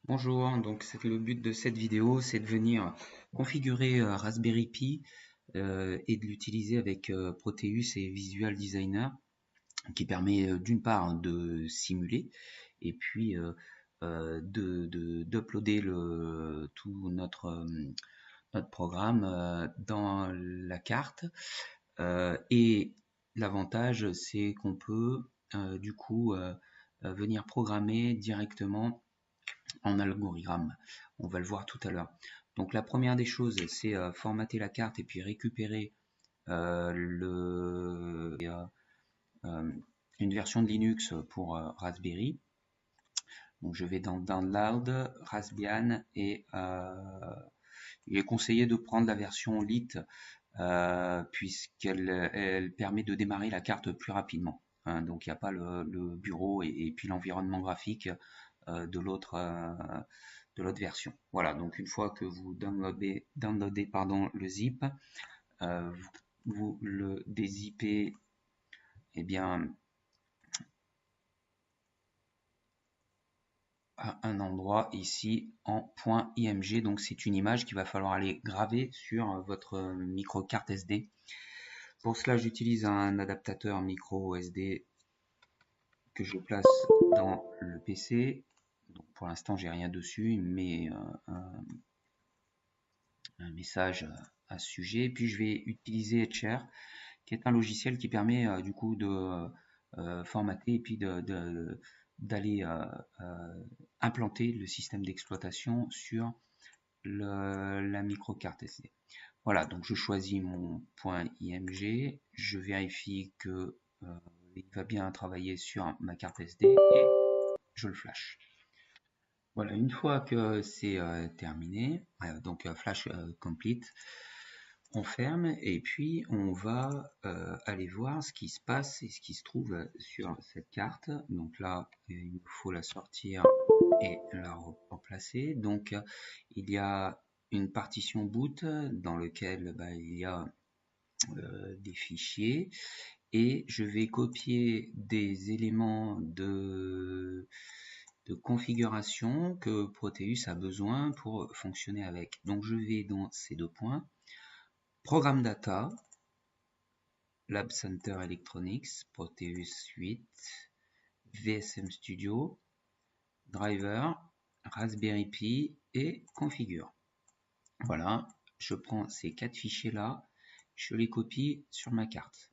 Bonjour, donc c'est le but de cette vidéo, c'est de venir configurer Raspberry Pi et de l'utiliser avec Proteus et Visual Designer, qui permet d'une part de simuler et puis d'uploader tout notre programme dans la carte. Et l'avantage, c'est qu'on peut du coup venir programmer directement en algorithme. On va le voir tout à l'heure. Donc la première des choses, c'est formater la carte et puis récupérer une version de Linux pour Raspberry. Donc je vais dans Download, Raspbian et il est conseillé de prendre la version Lite puisqu'elle permet de démarrer la carte plus rapidement. Donc il n'y a pas le bureau et puis l'environnement graphique de l'autre version. Voilà, donc une fois que vous downloadez le zip, euh, vous le dézippez eh bien, à un endroit ici en .img. Donc c'est une image qu'il va falloir aller graver sur votre micro carte SD. Pour cela, j'utilise un adaptateur micro SD que je place dans le PC. Donc pour l'instant, j'ai rien dessus, mais un message à ce sujet. Puis je vais utiliser Etcher, qui est un logiciel qui permet du coup de formater et puis d'aller implanter le système d'exploitation sur la microcarte SD. Voilà, donc je choisis mon .img, je vérifie que il va bien travailler sur ma carte SD et je le flash. Voilà, une fois que c'est terminé, donc flash complete, on ferme et puis on va aller voir ce qui se passe et ce qui se trouve sur cette carte. Donc là, il faut la sortir et la remplacer. Donc il y a une partition boot dans laquelle il y a des fichiers et je vais copier des éléments de configuration que Proteus a besoin pour fonctionner avec. Donc je vais dans ces deux points, Programme Data, Lab Center Electronics, Proteus 8, VSM Studio, Driver, Raspberry Pi et Configure. Voilà, je prends ces quatre fichiers là, je les copie sur ma carte.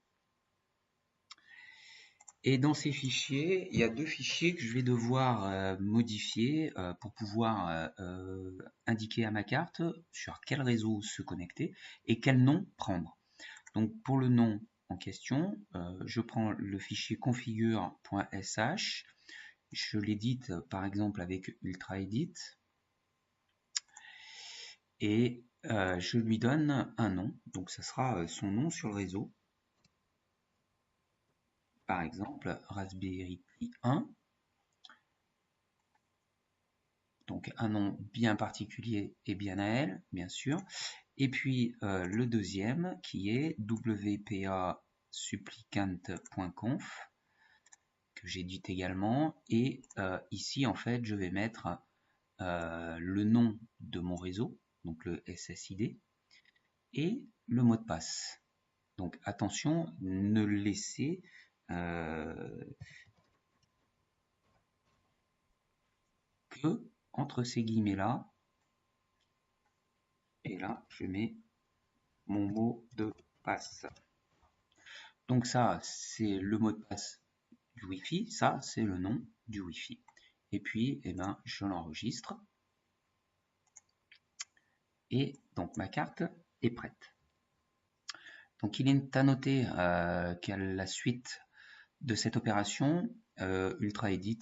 Et dans ces fichiers, il y a deux fichiers que je vais devoir modifier pour pouvoir indiquer à ma carte sur quel réseau se connecter et quel nom prendre. Donc pour le nom en question, je prends le fichier configure.sh, je l'édite par exemple avec UltraEdit et je lui donne un nom, donc ça sera son nom sur le réseau. Par exemple, Raspberry Pi 1, donc un nom bien particulier et bien à elle, bien sûr. Et puis le deuxième qui est wpa-supplicant.conf, que j'édite également. Et ici, en fait, je vais mettre le nom de mon réseau, donc le SSID, et le mot de passe. Donc attention, ne laissez que entre ces guillemets là, et là je mets mon mot de passe. Donc ça c'est le mot de passe du Wi-Fi, ça c'est le nom du Wi-Fi. Et puis je l'enregistre et donc ma carte est prête. Donc il est à noter qu'à la suite de cette opération, UltraEdit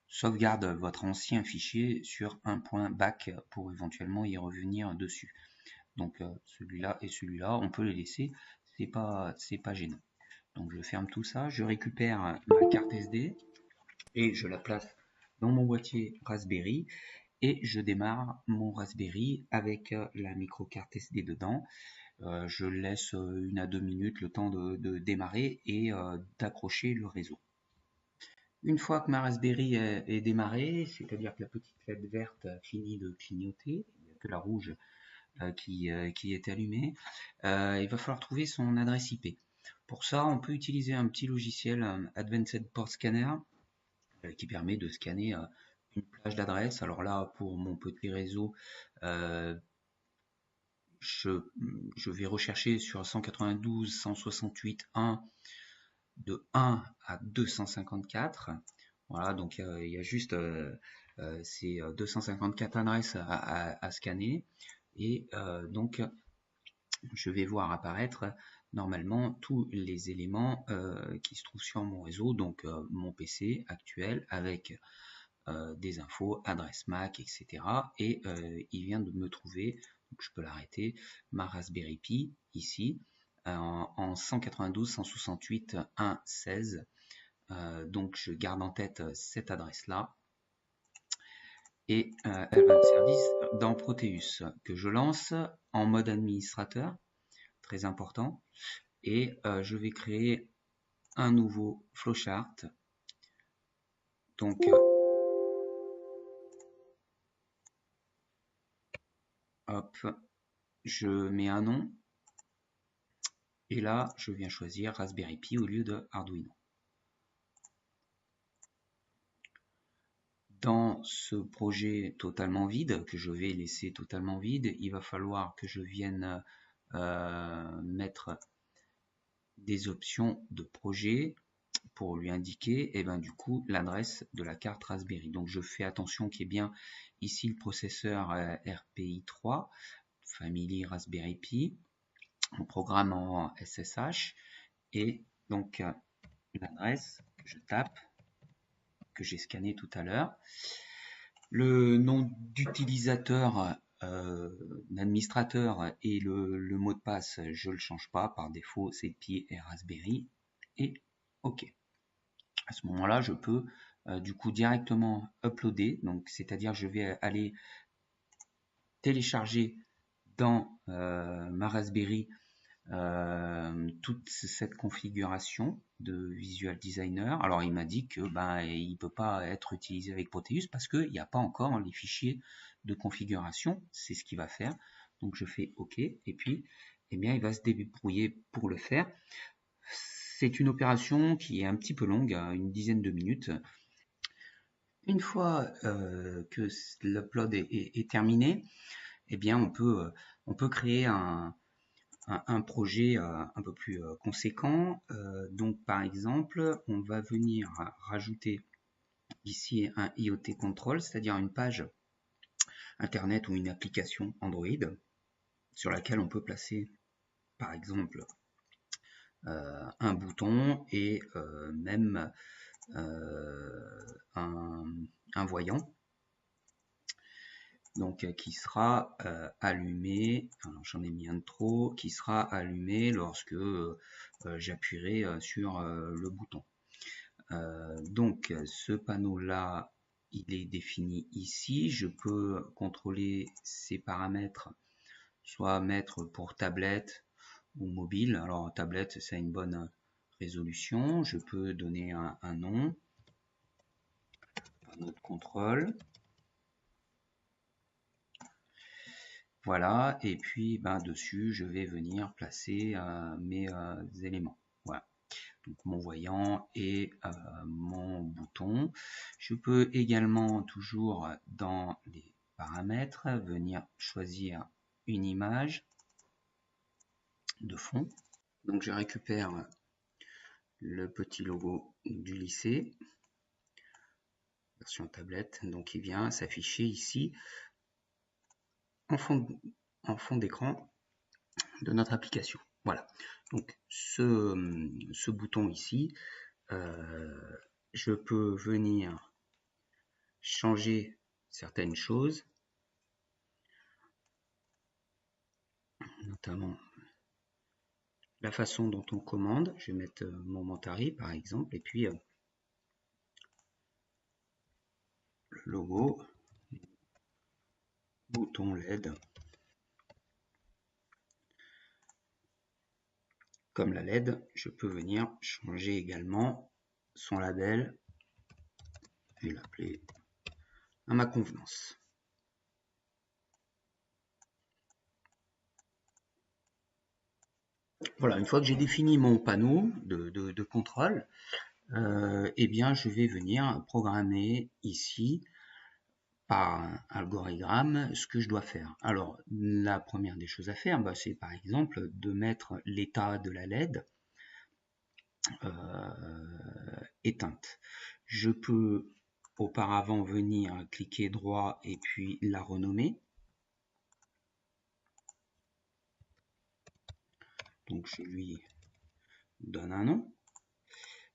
sauvegarde votre ancien fichier sur un point back pour éventuellement y revenir dessus. Donc celui-là et celui-là, on peut les laisser, c'est pas gênant. Donc je ferme tout ça, je récupère ma carte SD et je la place dans mon boîtier Raspberry et je démarre mon Raspberry avec la micro carte SD dedans. Je laisse 1 à 2 minutes le temps de démarrer et d'accrocher le réseau. Une fois que ma Raspberry est démarrée, c'est-à-dire que la petite LED verte finit de clignoter, que la rouge qui est allumée, il va falloir trouver son adresse IP. Pour ça, on peut utiliser un petit logiciel Advanced Port Scanner qui permet de scanner une plage d'adresses. Alors là, pour mon petit réseau, euh, je vais rechercher sur 192.168.1 de 1 à 254. Voilà, donc il y a juste ces 254 adresses à scanner. Et donc, je vais voir apparaître normalement tous les éléments qui se trouvent sur mon réseau, donc mon PC actuel avec des infos, adresse MAC, etc. Et il vient de me trouver, donc je peux l'arrêter, ma Raspberry Pi ici en 192.168.1.16. Donc je garde en tête cette adresse-là et elle va me servir dans Proteus que je lance en mode administrateur, très important, et je vais créer un nouveau flowchart. Donc hop, je mets un nom et là je viens choisir Raspberry Pi au lieu de Arduino. Dans ce projet totalement vide, que je vais laisser totalement vide, il va falloir que je vienne mettre des options de projet pour lui indiquer du coup l'adresse de la carte Raspberry. Donc je fais attention qu'il y ait bien ici le processeur RPI 3, Family Raspberry Pi, on programme en SSH et donc l'adresse que je tape, que j'ai scanné tout à l'heure. Le nom d'utilisateur l'administrateur et le mot de passe, je ne le change pas. Par défaut, c'est Pi et Raspberry. Et OK. À ce moment-là, je peux du coup directement uploader. Donc, c'est-à-dire, je vais aller télécharger dans ma Raspberry toute cette configuration de Visual Designer. Alors il m'a dit que il peut pas être utilisé avec Proteus parce qu'il n'y a pas encore les fichiers de configuration. C'est ce qu'il va faire. Donc je fais OK et puis il va se débrouiller pour le faire. C'est une opération qui est un petit peu longue, une dizaine de minutes. Une fois que l'upload est terminé, on peut créer un projet un peu plus conséquent. Donc par exemple, on va venir rajouter ici un IoT Control, c'est-à-dire une page internet ou une application Android sur laquelle on peut placer par exemple un bouton et même un voyant. Donc qui sera allumé, j'en ai mis un de trop, qui sera allumé lorsque j'appuierai sur le bouton. Donc ce panneau là, il est défini ici. Je peux contrôler ces paramètres, soit mettre pour tablette ou mobile. Alors tablette, ça a une bonne résolution. Je peux donner un nom, panneau de contrôle. Voilà, et puis dessus, je vais venir placer mes éléments. Voilà, donc mon voyant et mon bouton. Je peux également toujours dans les paramètres venir choisir une image de fond. Donc je récupère le petit logo du lycée, version tablette, donc il vient s'afficher ici en fond d'écran de notre application. Voilà, donc ce bouton ici, je peux venir changer certaines choses, notamment la façon dont on commande. Je vais mettre mon Mentari par exemple, et puis le logo, bouton LED. Comme la LED, je peux venir changer également son label Je vais l'appeler à ma convenance. Voilà, une fois que j'ai défini mon panneau de contrôle, eh bien, je vais venir programmer ici par un algorithme ce que je dois faire. Alors, la première des choses à faire, c'est par exemple de mettre l'état de la LED éteinte. Je peux auparavant venir cliquer droit et puis la renommer. Donc je lui donne un nom.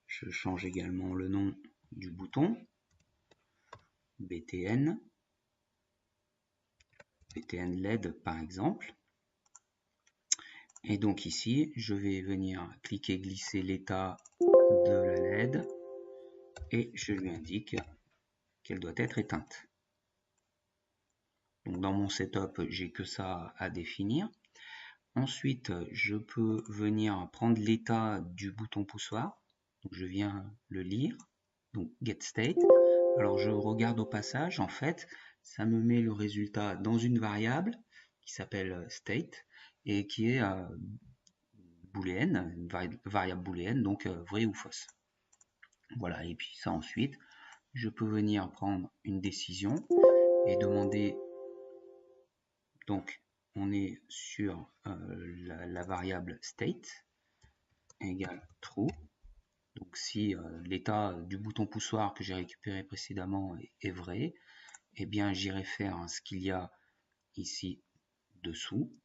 Je change également le nom du bouton. BTN. BTN LED par exemple. Et donc ici, je vais venir cliquer glisser l'état de la LED et je lui indique qu'elle doit être éteinte. Donc dans mon setup, j'ai que ça à définir. Ensuite, je peux venir prendre l'état du bouton poussoir. Donc je viens le lire. Donc get state. Alors je regarde au passage, en fait, ça me met le résultat dans une variable qui s'appelle state et qui est booléenne, une variable booléenne, donc vrai ou fausse. Voilà, et puis ça ensuite, je peux venir prendre une décision et demander, donc on est sur la variable state égale true. Donc si l'état du bouton poussoir que j'ai récupéré précédemment est vrai, eh bien j'irai faire ce qu'il y a ici dessous.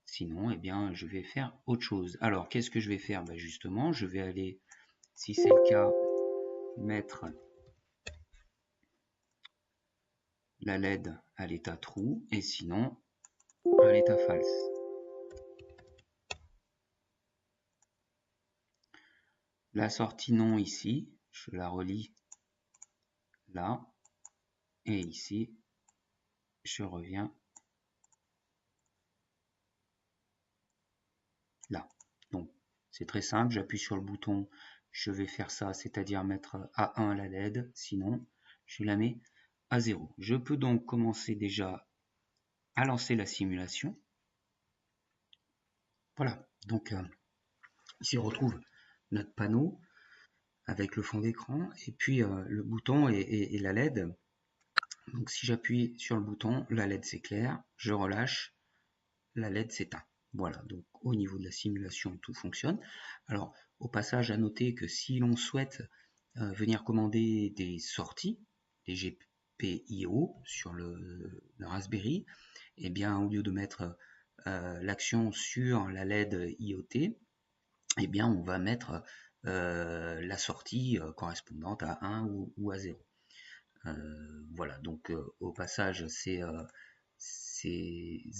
Sinon, eh bien je vais faire autre chose. Alors qu'est-ce que je vais faire? Justement, je vais aller, si c'est le cas, mettre la LED à l'état true et sinon à l'état false. La sortie non ici, je la relie là et ici je reviens là. Donc c'est très simple, j'appuie sur le bouton, je vais faire ça, c'est-à-dire mettre à 1 la LED, sinon je la mets à 0. Je peux donc commencer déjà à lancer la simulation. Voilà, donc ici on retrouve notre panneau avec le fond d'écran et puis le bouton et la LED. Donc si j'appuie sur le bouton, la LED s'éclaire, je relâche, la LED s'éteint. Voilà, donc au niveau de la simulation, tout fonctionne. Alors, au passage, à noter que si l'on souhaite venir commander des sorties, des GPIO sur le Raspberry, eh bien, au lieu de mettre l'action sur la LED IoT, eh bien, on va mettre la sortie correspondante à 1 ou à 0. Voilà, donc au passage, ces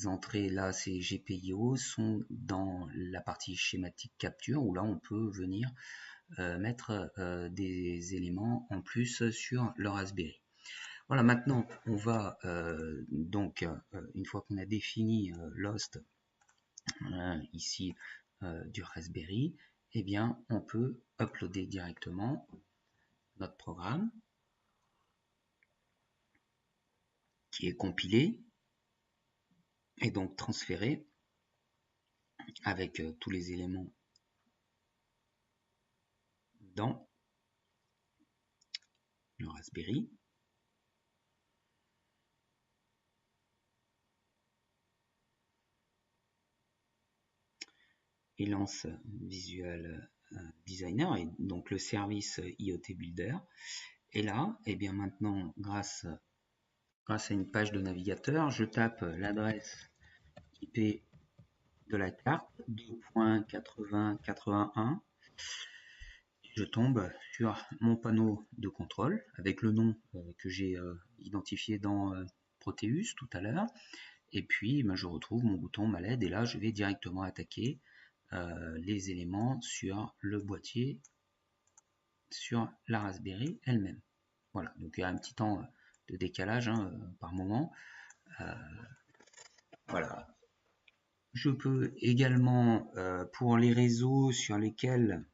entrées-là, ces GPIO, sont dans la partie schématique capture, où là on peut venir mettre des éléments en plus sur le Raspberry. Voilà, maintenant on va donc, une fois qu'on a défini l'host ici du Raspberry, eh bien on peut uploader directement notre programme qui est compilé et donc transféré avec tous les éléments dans le Raspberry. Et lance Visual Designer et donc le service IoT Builder. Et là, et bien maintenant, grâce à une page de navigateur, je tape l'adresse IP de la carte 2.80.81. Je tombe sur mon panneau de contrôle avec le nom que j'ai identifié dans Proteus tout à l'heure. Et puis, je retrouve mon bouton, ma LED, et là, je vais directement attaquer les éléments sur le boîtier, sur la Raspberry elle-même. Voilà, donc il y a un petit temps de décalage par moment. Voilà. Je peux également, pour les réseaux sur lesquels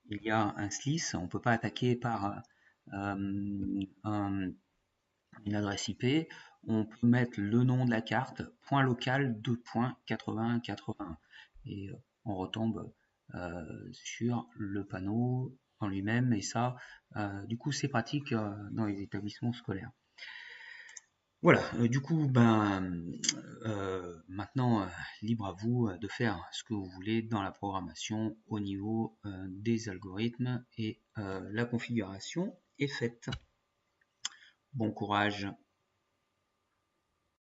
il y a un slice, on ne peut pas attaquer par une adresse IP, on peut mettre le nom de la carte, point local, 2.80.81, et on retombe sur le panneau en lui-même, et ça, du coup, c'est pratique dans les établissements scolaires. Voilà, du coup, maintenant, libre à vous de faire ce que vous voulez dans la programmation au niveau des algorithmes, et la configuration est faite. Bon courage.